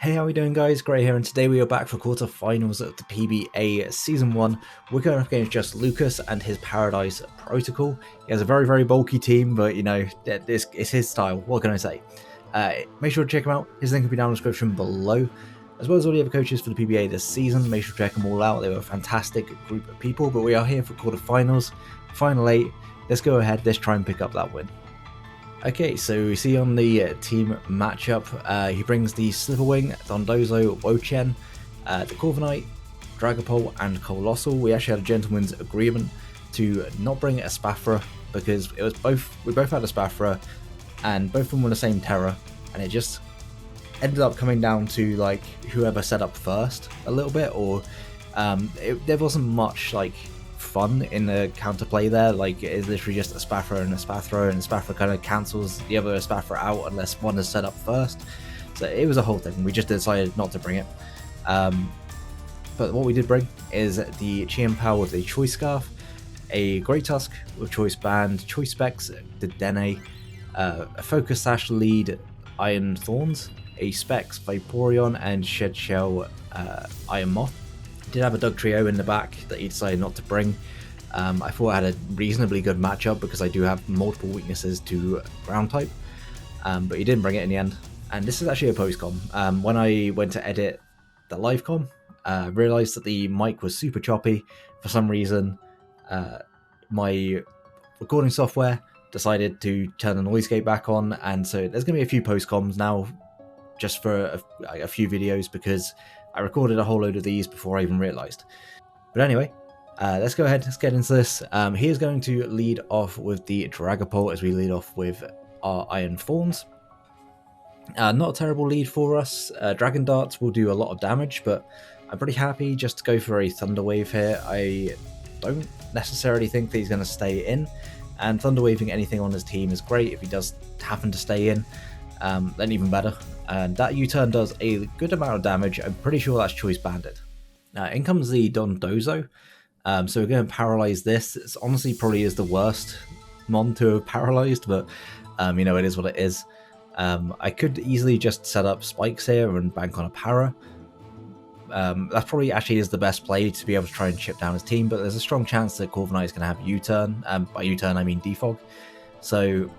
Hey, how are we doing, guys? Great here, and today we are back for quarterfinals of the PBA Season 1. We're going up against JustLukas and his Paradise Protocol. He has a very, very bulky team, but you know, it's his style. What can I say? Make sure to check him out. His link will be down in the description below, as well as all the other coaches for the PBA this season. Make sure to check them all out. They were a fantastic group of people, but we are here for quarterfinals. Final 8. Let's go ahead. Let's try and pick up that win. Okay, so we see on the team matchup, he brings the Slitherwing, Dondozo, Wochen, the Corviknight, Dragapult, and Colossal. We actually had a gentleman's agreement to not bring a Spaffra because it was we both had a Spaffra, and both of them were the same Terra, and it just ended up coming down to like whoever set up first a little bit, or there wasn't much like fun in the counterplay there. Like, it is literally just a Spaffra and a Spathra, and Spaffra kind of cancels the other Spaffra out unless one is set up first. So it was a whole thing. We just decided not to bring it. But what we did bring is the Chien-Pao with a Choice Scarf, a Great Tusk with Choice Band, Choice Specs, the Dene, a Focus Sash Lead, Iron Thorns, a Specs Vaporeon, and Shed Shell Iron Moth. Did have a Dugtrio in the back that he decided not to bring. I thought I had a reasonably good matchup because I do have multiple weaknesses to ground type, but he didn't bring it in the end. And this is actually a post-com. When I went to edit the live com, I realised that the mic was super choppy. For some reason, my recording software decided to turn the noise gate back on, and so there's going to be a few post-coms now just for a few videos because I recorded a whole load of these before I even realised. But anyway, let's go ahead, let's get into this. He is going to lead off with the Dragapult as we lead off with our Iron Thorns. Not a terrible lead for us. Dragon Darts will do a lot of damage, but I'm pretty happy just to go for a Thunder Wave here. I don't necessarily think that he's going to stay in, and Thunder Waving anything on his team is great. If he does happen to stay in, then even better. And that U-turn does a good amount of damage. I'm pretty sure that's Choice Banded. In comes the Dondozo. So we're going to paralyze this. It's honestly probably is the worst mon to have paralyzed, but you know, it is what it is. I could easily just set up spikes here and bank on a para. That probably actually is the best play to be able to try and chip down his team, but there's a strong chance that Corviknight is going to have U-turn. By U-turn I mean defog. So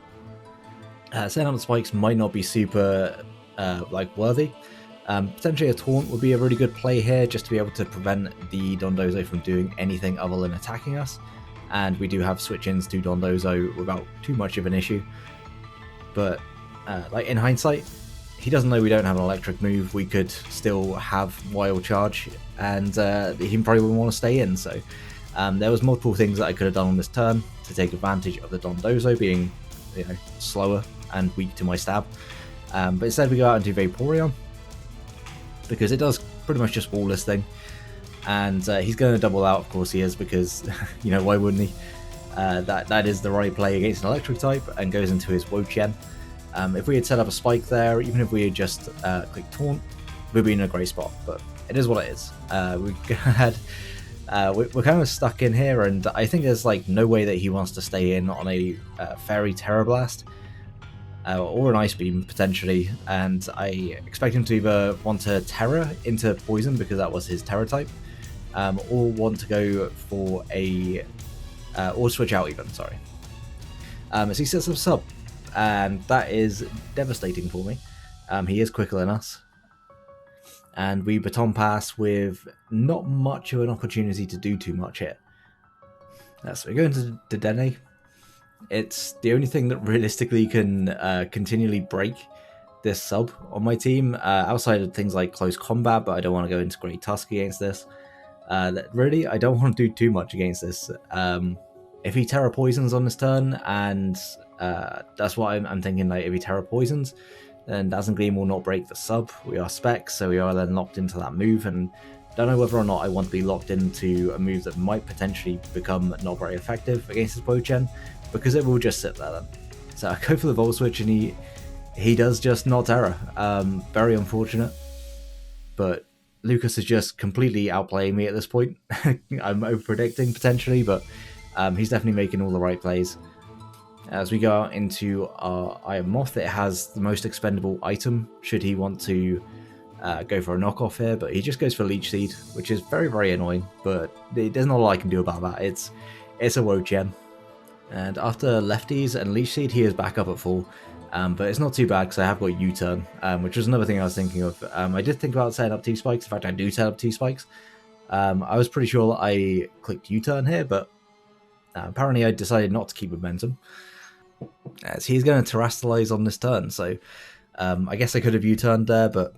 setting up the spikes might not be super like worthy. Potentially a taunt would be a really good play here, just to be able to prevent the Dondozo from doing anything other than attacking us. And we do have switch-ins to Dondozo without too much of an issue. But like in hindsight, he doesn't know we don't have an electric move. We could still have Wild Charge, and he probably wouldn't want to stay in. So there was multiple things that I could have done on this turn to take advantage of the Dondozo being, you know, slower and weak to my stab. But instead we go out and do Vaporeon, because it does pretty much just wall this thing. And he's going to double out, of course he is, because, you know, why wouldn't he? That is the right play against an electric type, and goes into his Wochen. If we had set up a spike there, even if we had just clicked taunt, we'd be in a great spot, but it is what it is. We're kind of stuck in here, and I think there's like no way that he wants to stay in on a Fairy Terra Blast. Or an Ice Beam, potentially, and I expect him to either want to Terra into Poison, because that was his Terra type, or want to go for a... or switch out even, sorry. So he sets up sub, and that is devastating for me. He is quicker than us. And we Baton Pass with not much of an opportunity to do too much here. So we're going to Dene. It's the only thing that realistically can continually break this sub on my team, outside of things like close combat, but I don't want to go into Great Tusk against this. Really, I don't want to do too much against this. If he Terra Poisons on this turn, and that's what I'm thinking, like if he Terra Poisons, then Dazzling Gleam will not break the sub. We are specs, so we are then locked into that move, and don't know whether or not I want to be locked into a move that might potentially become not very effective against his Wochen, because it will just sit there then. So I go for the Volt Switch, and he does just not Terra. Very unfortunate, but Lucas is just completely outplaying me at this point. I'm over-predicting potentially, but he's definitely making all the right plays. As we go out into our Iron Moth, it has the most expendable item should he want to go for a knockoff here, but he just goes for Leech Seed, which is very, very annoying, but there's not a lot I can do about that. It's a Wo-Chen. And after lefties and Leech Seed, he is back up at full. But it's not too bad because I have got U-Turn, which was another thing I was thinking of. I did think about setting up 2 spikes. In fact, I do set up 2 spikes. I was pretty sure I clicked U-Turn here, but apparently I decided not to keep momentum, as he's going to Terrastallize on this turn. So I guess I could have U-Turned there, but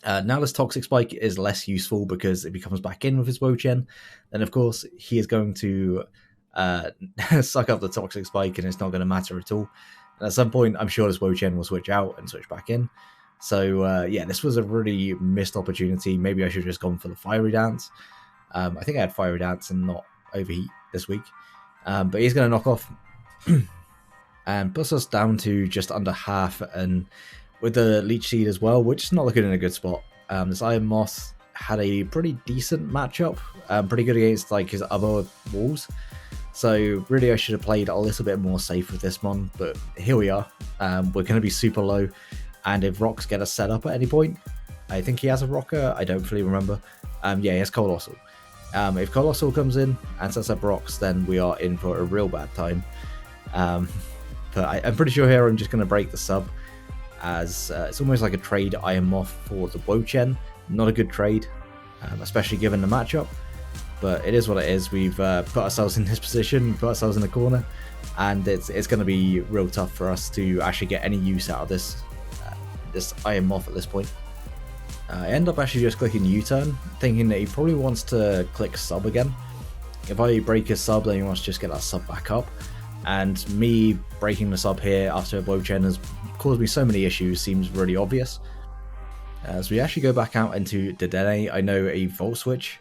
now this Toxic Spike is less useful because it becomes back in with his Wo-Chen. Then, of course, he is going to suck up the Toxic Spike, and it's not going to matter at all. And at some point, I'm sure this Wo-Chen will switch out and switch back in. So, yeah, this was a really missed opportunity. Maybe I should have just gone for the Fiery Dance. I think I had Fiery Dance and not Overheat this week. But he's going to knock off and puts us down to just under half, and with the Leech Seed as well, which is not looking in a good spot. This Iron Moth had a pretty decent matchup, pretty good against like his other walls. So really I should have played a little bit more safe with this one, but here we are. We're going to be super low, and if rocks get us set up at any point, I think he has a rocker, I don't fully remember. Yeah, he has Colossal. If Colossal comes in and sets up rocks, then we are in for a real bad time. But I'm pretty sure here I'm just going to break the sub, as it's almost like a trade Iron Moth for the Wo-Chen. Not a good trade, especially given the matchup, but it is what it is. We've put ourselves in this position, put ourselves in the corner, and it's going to be real tough for us to actually get any use out of this Iron Moth at this point. I end up actually just clicking U-Turn, thinking that he probably wants to click sub again. If I break his sub, then he wants to just get that sub back up. And me breaking the sub here after Wo-Chen has caused me so many issues seems really obvious. As we actually go back out into Dedenne, I know a Volt Switch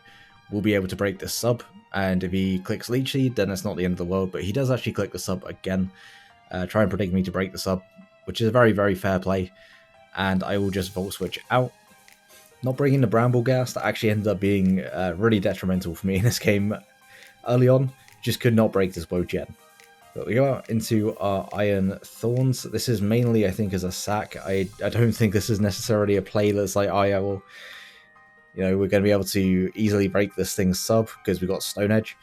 will be able to break this sub, and if he clicks Leech Seed, then it's not the end of the world, but he does actually click the sub again, try and predict me to break the sub, which is a very, very fair play, and I will just Volt Switch out. Not bringing the Bramble Gas, that actually ended up being really detrimental for me in this game early on. Just could not break this Wo-Chen. But we go out into our Iron Thorns. This is mainly, I think, as a sack. I don't think this is necessarily a play that's like, oh yeah, well, you know, we're going to be able to easily break this thing's sub because we got Stone Edge.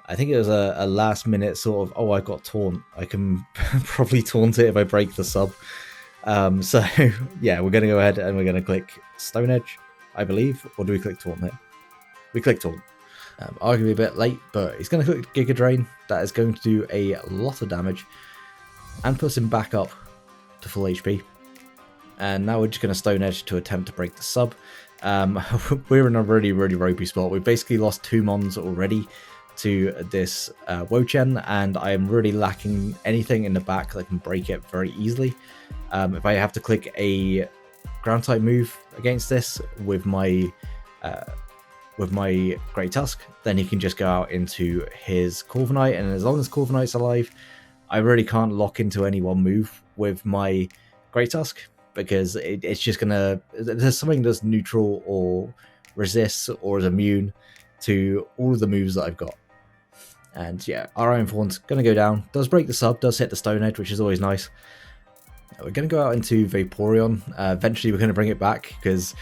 I think it was a last minute sort of, oh, I got Taunt. I can probably taunt it if I break the sub. So, yeah, we're going to go ahead and we're going to click Stone Edge, I believe. Or do we click Taunt here? We click Taunt. Arguably a bit late, but he's going to click Giga Drain. That is going to do a lot of damage and puts him back up to full HP. And now we're just going to Stone Edge to attempt to break the sub. We're in a really, really ropey spot. We've basically lost 2 mons already to this Wo-Chen, and I am really lacking anything in the back that can break it very easily. If I have to click a ground type move against this with my Great Tusk, then he can just go out into his Corviknight, and as long as Corviknight's alive, I really can't lock into any one move with my Great Tusk, because it's just gonna, there's something that's neutral or resists or is immune to all of the moves that I've got. And yeah, our Iron Thorn's gonna go down, does break the sub, does hit the Stone Edge, which is always nice. We're gonna go out into Vaporeon. Eventually we're gonna bring it back, because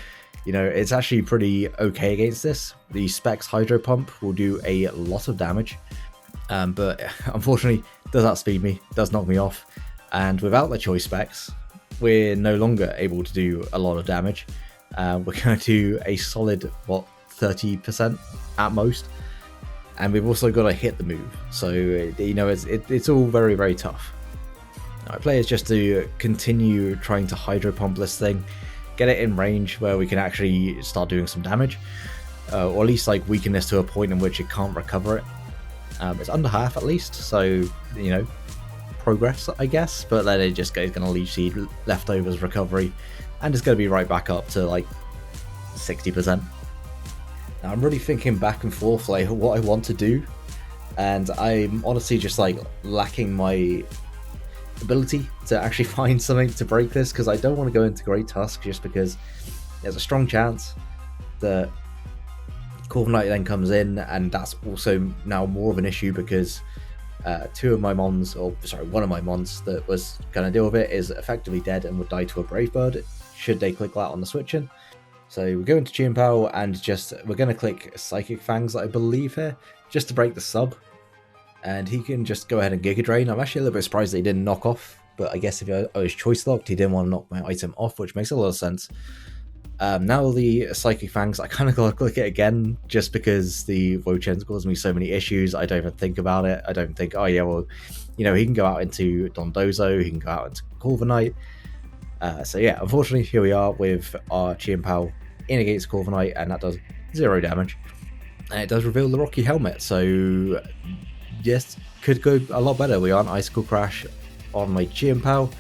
you know, it's actually pretty okay against this. The Specs Hydro Pump will do a lot of damage, but unfortunately does outspeed me, does knock me off, and without the Choice Specs, we're no longer able to do a lot of damage. We're going to do a solid, 30% at most, and we've also got to hit the move, so you know, it's all very, very tough. My play is just to continue trying to Hydro Pump this thing, get it in range where we can actually start doing some damage, or at least like weaken this to a point in which it can't recover it. It's under half at least, so you know, progress I guess, but then it just is going to Leech Seed leftovers recovery, and it's going to be right back up to like 60%. Now I'm really thinking back and forth like what I want to do, and I'm honestly just like lacking my ability to actually find something to break this, because I don't want to go into Great Tusk just because there's a strong chance that Corviknight then comes in, and that's also now more of an issue because one of my mons that was going to deal with it is effectively dead and would die to a Brave Bird should they click that on the switch-in. So we go into Chien-Pao and we're going to click Psychic Fangs, I believe here, just to break the sub. And he can just go ahead and Giga Drain. I'm actually a little bit surprised that he didn't knock off, but I guess if I was choice locked, he didn't want to knock my item off, which makes a lot of sense. Now the Psychic Fangs, I kind of got to click it again just because the Wo-Chen's caused me so many issues. I don't even think about it. I don't think, oh yeah, well, you know, he can go out into Dondozo, he can go out into Corviknight. So yeah, unfortunately, here we are with our Chien-Pao in against Corviknight, and that does 0 damage. And it does reveal the Rocky Helmet, so yes, could go a lot better. We are an Icicle Crash on my Chien-Pao.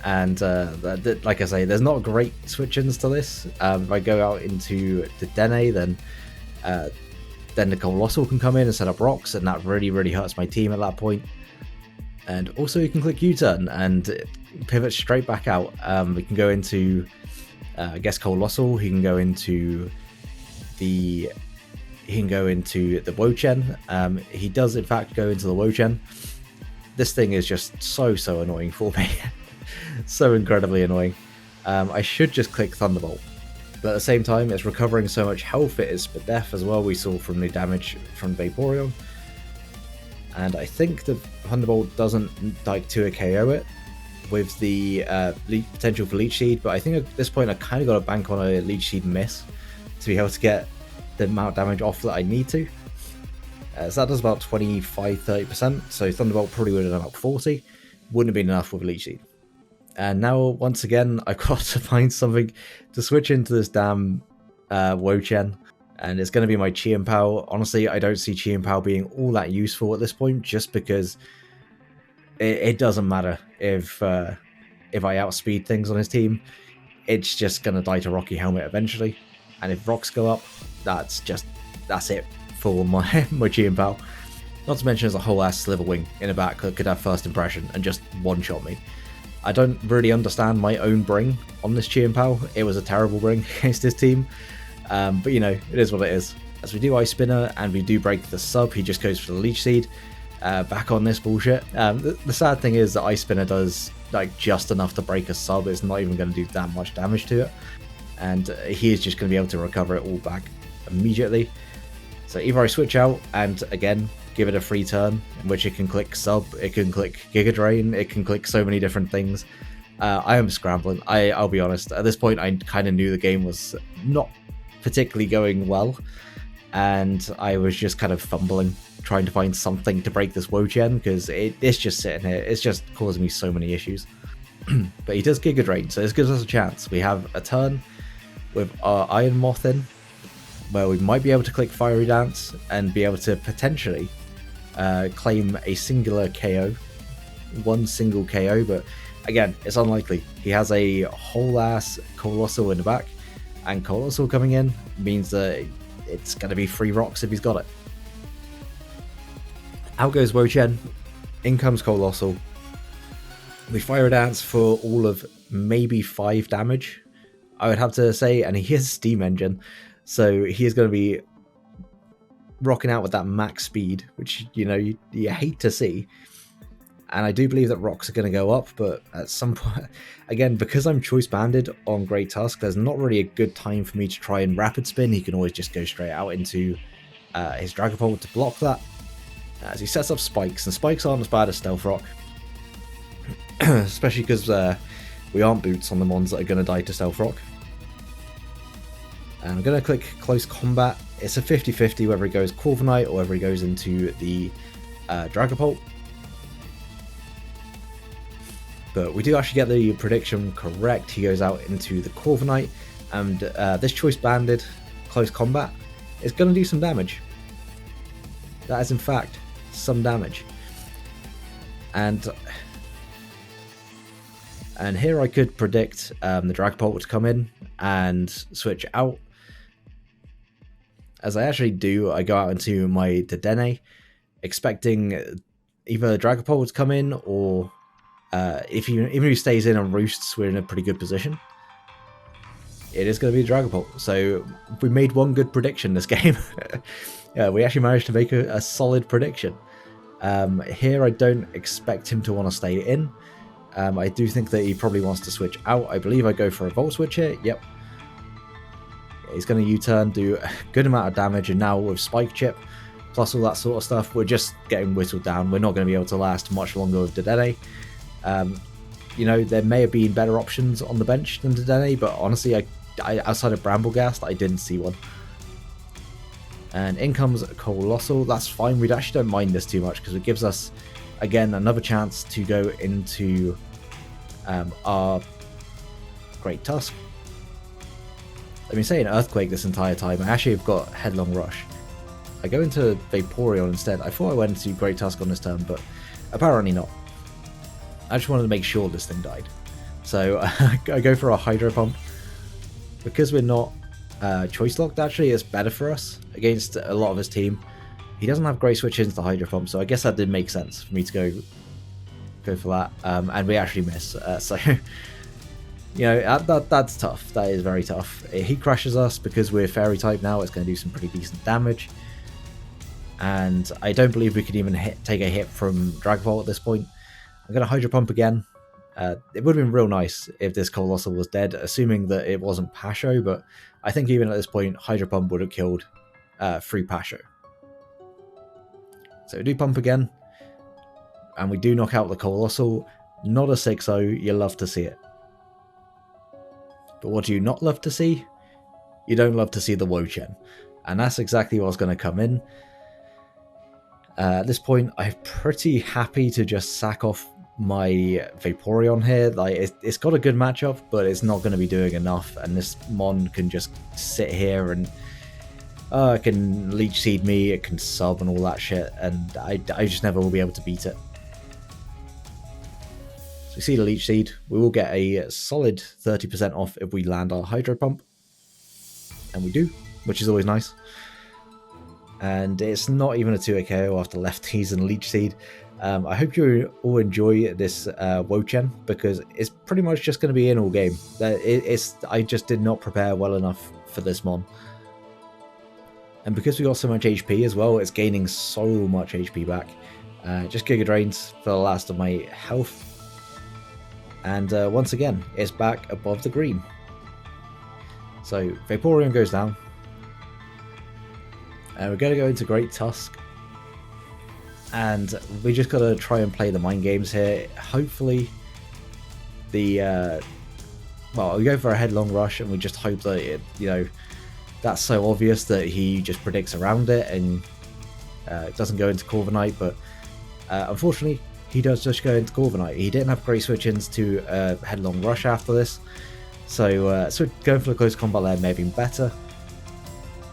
And like I say, there's not great switch-ins to this. If I go out into the Dene, then the Colossal can come in and set up rocks, and that really, really hurts my team at that point. And also you can click U-turn and pivot straight back out. We can go into, I guess, Colossal. He can go into the Wo-Chen. He does in fact go into the Wo-Chen. This thing is just so annoying for me. So incredibly annoying. I should just click Thunderbolt, but at the same time it's recovering so much health, it is for death as well. We saw from the damage from Vaporeon, and I think the Thunderbolt doesn't like to KO it with the potential for Leech Seed, but I think at this point I kind of got to bank on a Leech Seed miss to be able to get the amount of damage off that I need to. So that does about 25-30%, so Thunderbolt probably would have done about 40. Wouldn't have been enough with Leech Seed. And now, once again, I've got to find something to switch into this damn Wo-Chen. And it's going to be my Chien-Pao. Honestly, I don't see Chien-Pao being all that useful at this point, just because it doesn't matter if I outspeed things on his team. It's just going to die to Rocky Helmet eventually. And if rocks go up, that's it for my Chien-Pao. Not to mention there's a whole ass Slither Wing in the back that could have first impression and just one-shot me. I don't really understand my own bring on this Chien-Pao. It was a terrible bring against his team. But you know, it is what it is. As we do Ice Spinner and we do break the sub, he just goes for the Leech Seed. Back on this bullshit. The sad thing is that Ice Spinner does like just enough to break a sub. It's not even going to do that much damage to it. And he is just going to be able to recover it all back immediately. So either I switch out and again give it a free turn in which it can click sub, it can click Giga Drain, it can click so many different things. I am scrambling. I'll be honest. At this point, I kind of knew the game was not particularly going well, and I was just kind of fumbling, trying to find something to break this Wo-Chen because it's just sitting here. It's just causing me so many issues. But he does Giga Drain, so this gives us a chance. We have a turn with our Iron Moth in, where we might be able to click Fiery Dance and be able to potentially claim a singular KO, one single KO, but again, it's unlikely. He has a whole ass Colossal in the back, and Colossal coming in means that it's going to be free rocks if he's got it. Out goes Wo-Chen, in comes Colossal. We Fire Dance for all of maybe 5 damage, I would have to say, and he has Steam Engine, so he is going to be rocking out with that max speed, which, you know, you hate to see. And I do believe that rocks are going to go up, but at some point, again, because I'm choice banded on Great Tusk, there's not really a good time for me to try and rapid spin. He can always just go straight out into his Dragapult to block that, as he sets up spikes, and spikes aren't as bad as Stealth Rock, especially because we aren't boots on the mons that are going to die to Stealth Rock. And I'm going to click Close Combat. It's a 50-50 whether he goes Corviknight or whether he goes into the Dragapult. But we do actually get the prediction correct. He goes out into the Corviknight, and this choice banded Close Combat is going to do some damage. That is in fact some damage. And here I could predict the Dragapult to come in and switch out. As I actually do, I go out into my Dedenne, expecting either Dragapult to come in, or even if he stays in and roosts, we're in a pretty good position. It is going to be Dragapult. So we made one good prediction this game. Yeah, we actually managed to make a solid prediction. Here I don't expect him to want to stay in. I do think that he probably wants to switch out. I believe I go for a Volt Switch here. Yep. He's going to U-turn, do a good amount of damage, and now with Spike Chip, plus all that sort of stuff, we're just getting whittled down. We're not going to be able to last much longer with Dedenne. You know, there may have been better options on the bench than Dedenne, but honestly, I outside of Brambleghast, I didn't see one. And in comes Colossal. That's fine. We actually don't mind this too much because it gives us, again, another chance to go into our Great Tusk. I've been saying Earthquake this entire time. I actually have got Headlong Rush. I go into Vaporeon instead. I thought I went to Great Tusk on this turn, but apparently not. I just wanted to make sure this thing died. So I go for a Hydro Pump. Because we're not choice locked, actually, it's better for us against a lot of his team. He doesn't have great switch into the Hydro Pump, so I guess that did make sense for me to go for that. And we actually miss. So, you know, that's tough. That is very tough. He crashes us because we're Fairy type now. It's going to do some pretty decent damage. And I don't believe we could even take a hit from Dragvolt at this point. I'm going to Hydro Pump again. It would have been real nice if this Colossal was dead, assuming that it wasn't Pasho, but I think even at this point, Hydro Pump would have killed free Pasho. So we do Pump again, and we do knock out the Colossal. Not a 6-0, you love to see it. But what do you not love to see? You don't love to see the Wo-Chen. And that's exactly what's going to come in. At this point, I'm pretty happy to just sack off my Vaporeon here. Like it's got a good matchup, but it's not going to be doing enough, and this Mon can just sit here and it can Leech Seed me, it can sub and all that shit, and I just never will be able to beat it. So we see the Leech Seed. We will get a solid 30% off if we land our Hydro Pump, and we do, which is always nice. And it's not even a 2 KO after Lefties and Leech Seed. I hope you all enjoy this Wo-Chen, because it's pretty much just going to be in all game. I just did not prepare well enough for this Mon. And because we got so much HP as well, it's gaining so much HP back. Just Giga Drains for the last of my health. And once again, it's back above the green. So Vaporeon goes down. We're going to go into Great Tusk. And we just got to try and play the mind games here. Hopefully, we go for a Headlong Rush, and we just hope that that's so obvious that he just predicts around it and doesn't go into Corviknight. But unfortunately, he does just go into Corviknight. He didn't have great switch-ins to Headlong Rush after this, so going for the close combat there may have been better.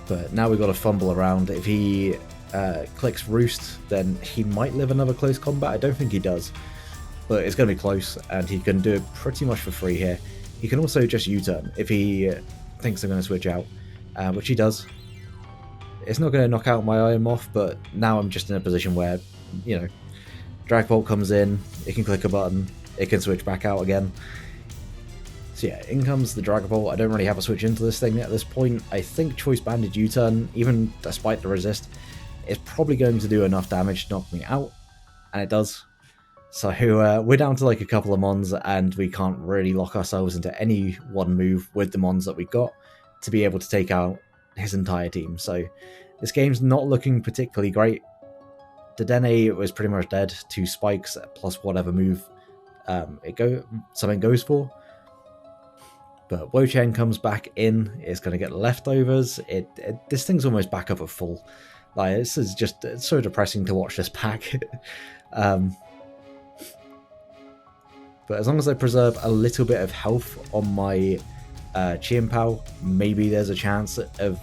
But now we've got to fumble around. If he clicks Roost, then he might live another close combat. I don't think he does, but it's going to be close, and he can do it pretty much for free here. He can also just U-turn if he thinks I'm going to switch out, which he does. It's not going to knock out my Iron Moth, but now I'm just in a position where, Dragvolt comes in, it can click a button, it can switch back out again. So yeah, in comes the Dragvolt. I don't really have a switch into this thing at this point. I think Choice Banded U-turn, even despite the resist, is probably going to do enough damage to knock me out, and it does. So we're down to like a couple of Mons, and we can't really lock ourselves into any one move with the Mons that we got to be able to take out his entire team. So this game's not looking particularly great. Dedenne was pretty much dead. 2 spikes plus whatever move something goes for. But Wo-Chen comes back in. It's going to get leftovers. This thing's almost back up at full. Like, this is just it's so depressing to watch this pack. But as long as I preserve a little bit of health on my Chien-Pao, maybe there's a chance of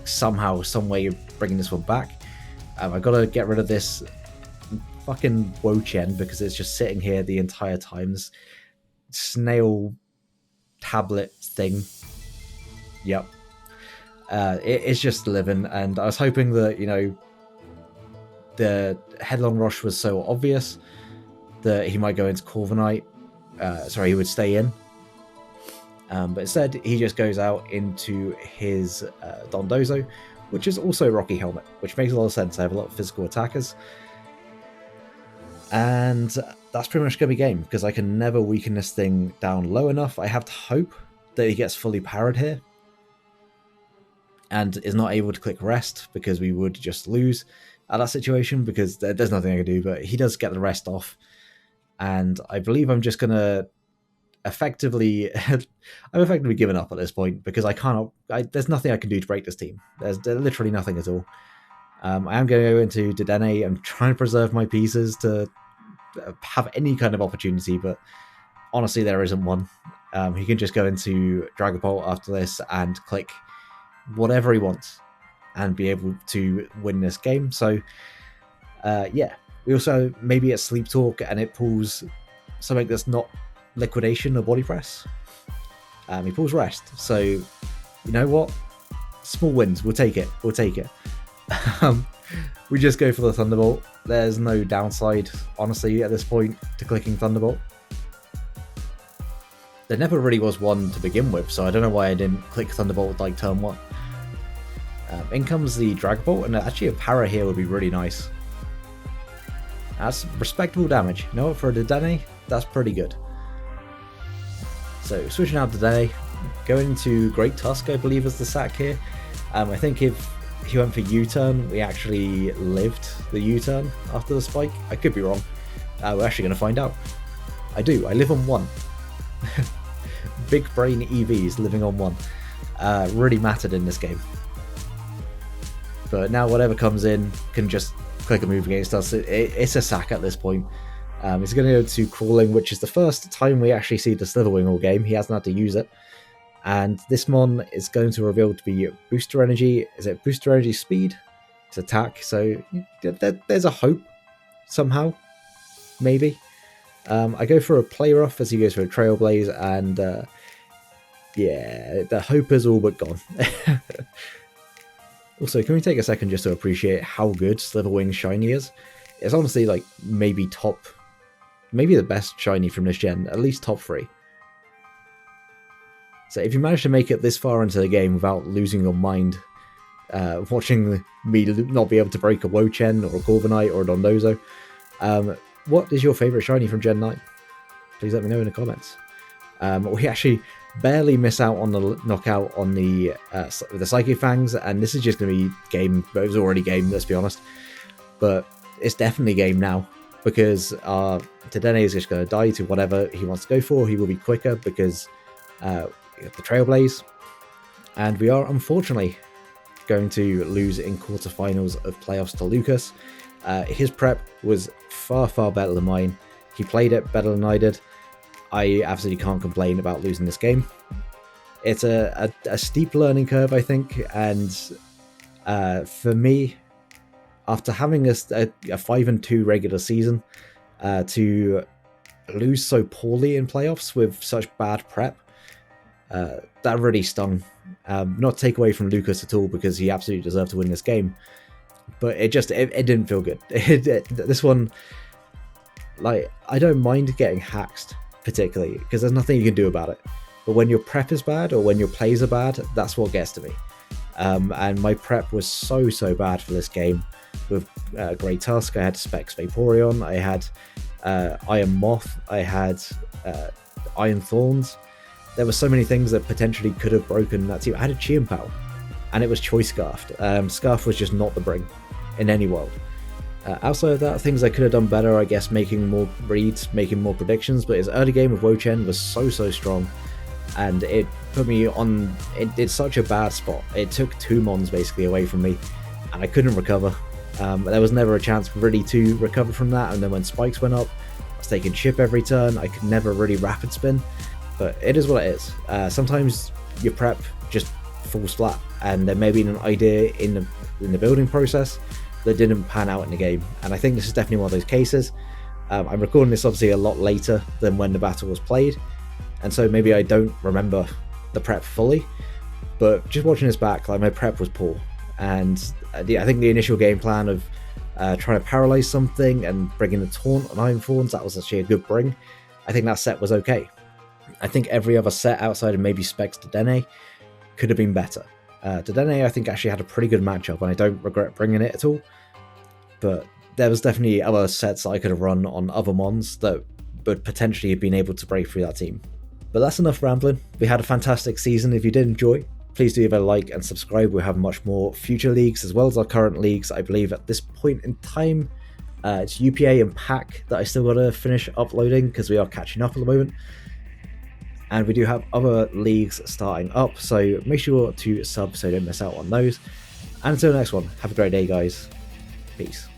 somehow, some way bringing this one back. I've got to get rid of this fucking Wo-Chen because it's just sitting here the entire time. This snail tablet thing. Yep. It's just living, and I was hoping that, the Headlong Rush was so obvious that he might go into Corviknight. He would stay in. But instead, he just goes out into his Dondozo, which is also Rocky Helmet, which makes a lot of sense. I have a lot of physical attackers. And that's pretty much going to be game, because I can never weaken this thing down low enough. I have to hope that he gets fully parried here and is not able to click rest, because we would just lose at that situation, because there's nothing I can do. But he does get the rest off, and I believe I'm just going to effectively I'm effectively given up at this point, because there's nothing I can do to break this team. There's literally nothing at all. I am going to go into Dedenne. I'm trying to preserve my pieces to have any kind of opportunity, but honestly there isn't one. He can just go into Dragon Bolt after this and click whatever he wants and be able to win this game. So yeah, we also maybe at Sleep Talk and it pulls something that's not liquidation or body press. He pulls rest, so you know what, small wins, we'll take it. We just go for the Thunderbolt. There's no downside, honestly, at this point to clicking Thunderbolt. There never really was one to begin with, so I don't know why I didn't click Thunderbolt like turn 1. In comes the Dragon Bolt, and actually a para here would be really nice. That's respectable damage. You know what, for a Dedenne, that's pretty good. So switching out Dedenne, going to Great Tusk, I believe, is the sack here. I think if he went for U-turn, we actually lived the U-turn after the spike. I could be wrong. We're actually going to find out. I do. I live on 1. Big brain EVs living on 1. Really mattered in this game. But now whatever comes in can just click a move against us. It's a sack at this point. He's going to go to Crawling, which is the first time we actually see the Slitherwing all game. He hasn't had to use it. And this mon is going to reveal to be Booster Energy. Is it Booster Energy Speed? It's Attack. So there's a hope somehow. Maybe. I go for a Play Rough as he goes for a Trailblaze. And yeah, the hope is all but gone. Also, can we take a second just to appreciate how good Slitherwing Shiny is? It's honestly like maybe the best Shiny from this gen. At least top 3. So if you manage to make it this far into the game without losing your mind, watching me not be able to break a Wochen or a Corviknight or a Dondozo, what is your favourite shiny from Gen 9? Please let me know in the comments. We actually barely miss out on the knockout on the Psychic Fangs, and this is just going to be game, but it was already game, let's be honest. But it's definitely game now, because Dedenne is just going to die to whatever he wants to go for. He will be quicker because the Trailblaze, and we are unfortunately going to lose in quarterfinals of playoffs to Lukas. His prep was far better than mine. He played it better than I did. I absolutely can't complain about losing this game. It's a steep learning curve, I think, and for me, after having a 5-2 regular season, to lose so poorly in playoffs with such bad prep, that really stung. Not to take away from Lukas at all, because he absolutely deserved to win this game, but it didn't feel good. This one, like, I don't mind getting haxed particularly, because there's nothing you can do about it, but when your prep is bad or when your plays are bad, that's what gets to me. And my prep was so bad for this game. With Great Tusk, I had Specs Vaporeon, I had Iron Moth, I had Iron Thorns. There were so many things that potentially could have broken that team. I had a Chienpao, and it was Choice Scarfed. Scarf was just not the bring in any world. Outside of that, things I could have done better, I guess, making more reads, making more predictions, but his early game with Wochen was so strong, and it put me on, it did such a bad spot. It took 2 mons basically away from me, and I couldn't recover. There was never a chance really to recover from that, and then when spikes went up, I was taking chip every turn. I could never really rapid spin, but it is what it is. Sometimes your prep just falls flat, and there may be an idea in the building process that didn't pan out in the game, and I think this is definitely one of those cases. I'm recording this obviously a lot later than when the battle was played, and so maybe I don't remember the prep fully, but just watching this back, like, my prep was poor, and I think the initial game plan of trying to paralyze something and bringing the taunt on Iron Thorns, that was actually a good bring. I think that set was okay. I think every other set outside of maybe Specs Dedenne could have been better. Dedenne, I think, actually had a pretty good matchup, and I don't regret bringing it at all. But there was definitely other sets that I could have run on other mons that would potentially have been able to break through that team. But that's enough rambling. We had a fantastic season. If you did enjoy, please do give a like and subscribe. We'll have much more future leagues as well as our current leagues. I believe at this point in time, it's UPA and PAC that I still got to finish uploading because we are catching up at the moment. And we do have other leagues starting up, so make sure to sub so you don't miss out on those. And until the next one, have a great day, guys. Peace.